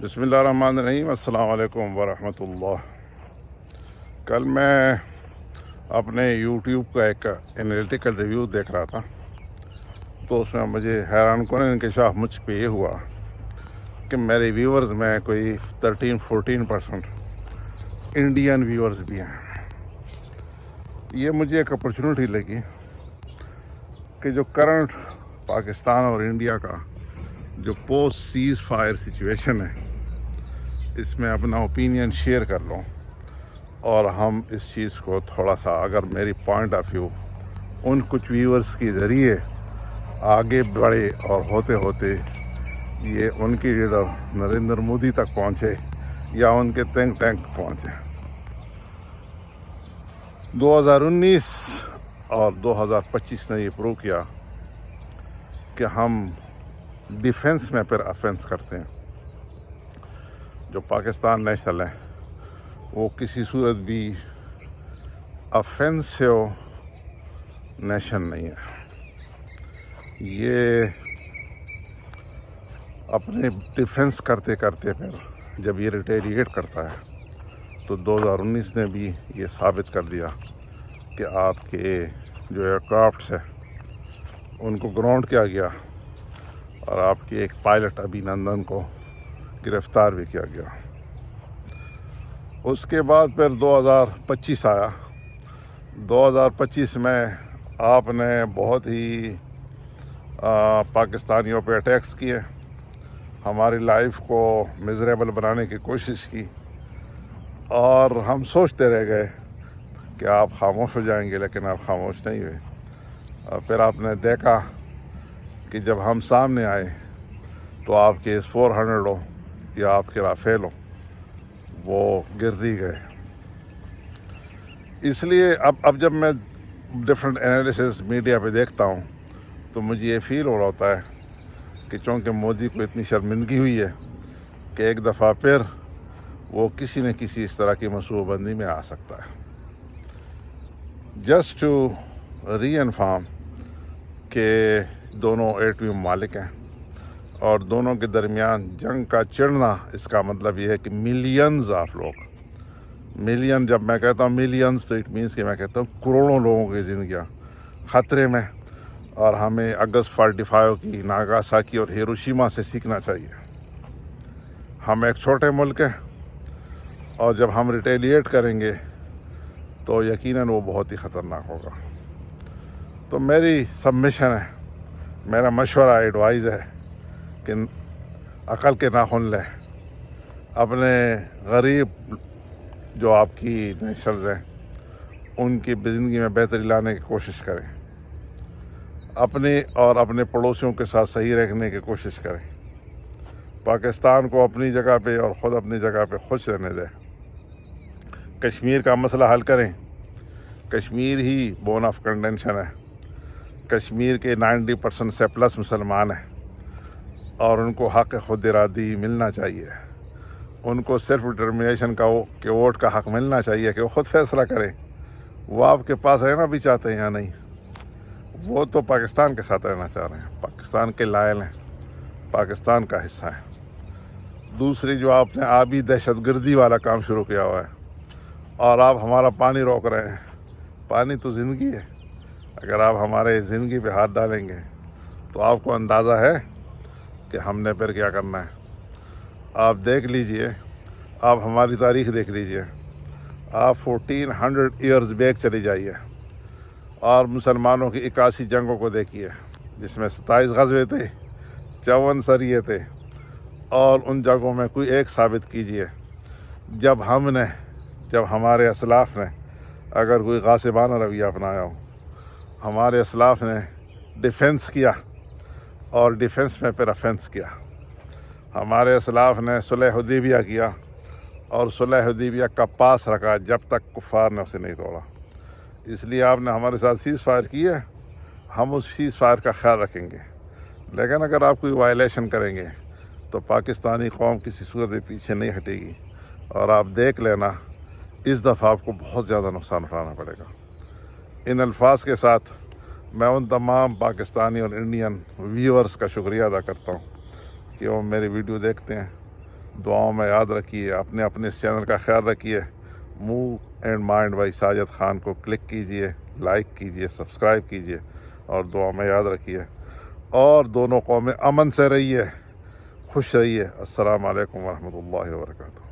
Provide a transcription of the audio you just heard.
بسم اللہ الرحمن الرحیم۔ السلام علیکم ورحمۃ اللہ۔ کل میں اپنے یوٹیوب کا ایک انالیٹیکل ریویو دیکھ رہا تھا، تو اس میں مجھے حیران کن انکشاف مجھ پہ یہ ہوا کہ میرے ویورز میں کوئی 13-14% انڈین ویورز بھی ہیں۔ یہ مجھے ایک اپرچونٹی لگی کہ جو کرنٹ پاکستان اور انڈیا کا جو پوسٹ سیز فائر سچویشن ہے، اس میں اپنا اوپینین شیئر کر لوں، اور ہم اس چیز کو تھوڑا سا، اگر میری پوائنٹ آف ویو ان کچھ ویورز کے ذریعے آگے بڑھے اور ہوتے ہوتے یہ ان کی لیڈر نریندر مودی تک پہنچے یا ان کے تھنک ٹینک پہنچے۔ 2019 اور 2025 نے یہ پروو کیا کہ ہم ڈیفنس میں پھر افینس کرتے ہیں۔ جو پاکستان نیشنل ہے وہ کسی صورت بھی افینسو نیشن نہیں ہے۔ یہ اپنے ڈیفنس کرتے کرتے پھر جب یہ ریٹیلیٹ کرتا ہے تو 2019 نے بھی یہ ثابت کر دیا کہ آپ کے جو ایئر کرافٹس ہیں ان کو گراؤنڈ کیا گیا، اور آپ کے ایک پائلٹ ابھینندن کو گرفتار بھی کیا گیا۔ اس کے بعد پھر 2025 آیا۔ 2025 میں آپ نے بہت ہی پاکستانیوں پہ اٹیکس کیے، ہماری لائف کو میزریبل بنانے کی کوشش کی، اور ہم سوچتے رہ گئے کہ آپ خاموش ہو جائیں گے، لیکن آپ خاموش نہیں ہوئے۔ اور پھر آپ نے دیکھا کہ جب ہم سامنے آئے تو آپ کے 400 ہو یا آپ کے رافیل ہو وہ گردی گئے۔ اس لیے اب جب میں ڈفرینٹ انالیسز میڈیا پہ دیکھتا ہوں تو مجھے یہ فیل ہو رہا ہوتا ہے کہ چونکہ مودی کو اتنی شرمندگی ہوئی ہے کہ ایک دفعہ پھر وہ کسی نہ کسی اس طرح کی منصوبہ بندی میں آ سکتا ہے۔ جسٹ ٹو ری انفارم کہ دونوں ایٹمی ممالک ہیں، اور دونوں کے درمیان جنگ کا چڑھنا، اس کا مطلب یہ ہے کہ ملینز آف لوگ، ملین جب میں کہتا ہوں ملینز تو اٹ مینس کہ میں کہتا ہوں کروڑوں لوگوں کی زندگیاں خطرے میں، اور ہمیں اگست 45 کی ناگاساکی اور ہیروشیما سے سیکھنا چاہیے۔ ہم ایک چھوٹے ملک ہیں، اور جب ہم ریٹیلیٹ کریں گے تو یقیناً وہ بہت ہی خطرناک ہوگا۔ تو میری سبمیشن ہے، میرا مشورہ ایڈوائز ہے کہ عقل کے ناخن لیں، اپنے غریب جو آپ کی نیشنلز ہیں ان کی زندگی میں بہتری لانے کی کوشش کریں، اپنے اور اپنے پڑوسیوں کے ساتھ صحیح رہنے کی کوشش کریں، پاکستان کو اپنی جگہ پہ اور خود اپنی جگہ پہ خوش رہنے دیں، کشمیر کا مسئلہ حل کریں۔ کشمیر ہی بون آف کنٹینشن ہے، کشمیر کے 90% سے پلس مسلمان ہیں، اور ان کو حق خود ارادی ملنا چاہیے، ان کو سیلف ڈٹرمنیشن کا کہ ووٹ کا حق ملنا چاہیے کہ وہ خود فیصلہ کریں وہ آپ کے پاس رہنا بھی چاہتے ہیں یا نہیں۔ وہ تو پاکستان کے ساتھ رہنا چاہ رہے ہیں، پاکستان کے لائل ہیں، پاکستان کا حصہ ہیں۔ دوسری جو آپ نے آبی دہشت گردی والا کام شروع کیا ہوا ہے، اور آپ ہمارا پانی روک رہے ہیں۔ پانی تو زندگی ہے، اگر آپ ہمارے زندگی پہ ہاتھ ڈالیں گے تو آپ کو اندازہ ہے کہ ہم نے پھر کیا کرنا ہے۔ آپ دیکھ لیجئے، آپ ہماری تاریخ دیکھ لیجئے، آپ 1400 ایئرز بیک چلی جائیے، اور مسلمانوں کی 81 جنگوں کو دیکھیے، جس میں 27 غزوے تھے، 54 سریے تھے، اور ان جنگوں میں کوئی ایک ثابت کیجئے جب ہمارے اسلاف نے اگر کوئی غاصبانہ رویہ اپنایا ہو۔ ہمارے اسلاف نے ڈیفنس کیا، اور ڈیفنس میں پھر افینس کیا۔ ہمارے اسلاف نے صلح حدیبیہ کیا، اور صلح حدیبیہ کا پاس رکھا جب تک کفار نے اسے نہیں توڑا۔ اس لیے آپ نے ہمارے ساتھ سیز فائر کی ہے، ہم اس سیز فائر کا خیال رکھیں گے، لیکن اگر آپ کوئی وائلیشن کریں گے تو پاکستانی قوم کسی صورت میں پیچھے نہیں ہٹے گی، اور آپ دیکھ لینا اس دفعہ آپ کو بہت زیادہ نقصان اٹھانا پڑے گا۔ ان الفاظ کے ساتھ میں ان تمام پاکستانی اور انڈین ویورز کا شکریہ ادا کرتا ہوں کہ وہ میری ویڈیو دیکھتے ہیں۔ دعاؤں میں یاد رکھیے. اپنے اس چینل کا خیال رکھیے. Move and mind by Sajid Khan کو کلک کیجئے، لائک کیجئے، سبسکرائب کیجئے اور دعاؤں میں یاد رکھیے. اور دونوں قومیں امن سے رہیے، خوش رہیے. السلام علیکم ورحمۃ اللہ وبرکاتہ.